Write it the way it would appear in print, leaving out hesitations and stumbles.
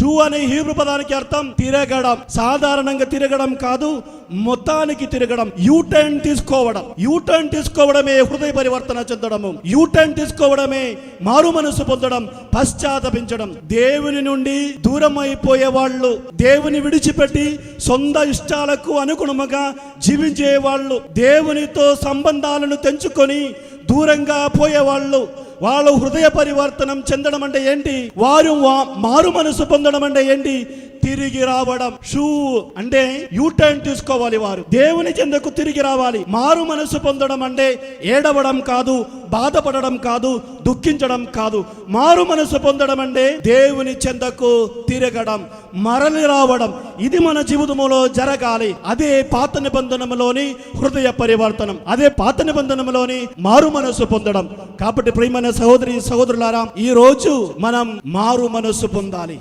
Shoe అనే Hebrew పదానికి అర్థం తిరగడం. సాధారణంగా తిరగడం కాదు, మొత్తానికి తిరగడం. యూటర్న్ తీసుకోవడం. యూటర్న్ తీసుకోవడమే హృదయ పరివర్తన చెందడము. యూటర్న్ తీసుకోవడమే మారు మనసు పొందడం, పశ్చాత్తపించడం. దేవుని నుండి దూరం అయిపోయే వాళ్ళు, దేవుని విడిచిపెట్టి సొంత ఇష్టాలకు అనుగుణముగా జీవించే వాళ్ళు, దేవునితో సంబంధాలను తెంచుకొని దూరంగా పోయేవాళ్ళు, వాళ్ళు హృదయ పరివర్తనం చెందడం అంటే ఏంటి? వారు మారు మనసు పొందడం అంటే ఏంటి? తిరిగి రావడం. షూ అంటే యూటర్న్ తీసుకోవాలి. వారు దేవుని చెందకు తిరిగి రావాలి. మారు మనసు పొందడం అంటే ఏడవడం కాదు, బాధపడడం కాదు, దుఃఖించడం కాదు. మారు మనసు పొందడం అంటే దేవుని చెందకు తిరగడం, మరలి రావడం. ఇది మన జీవితంలో జరగాలి. అదే పాత నిబంధనలోని హృదయ పరివర్తనం, అదే పాత నిబంధనలోని మారు మనసు పొందడం. కాబట్టి ప్రియమైన సహోదరి సహోదరులారా, ఈ రోజు మనం మారు మనసు పొందాలి.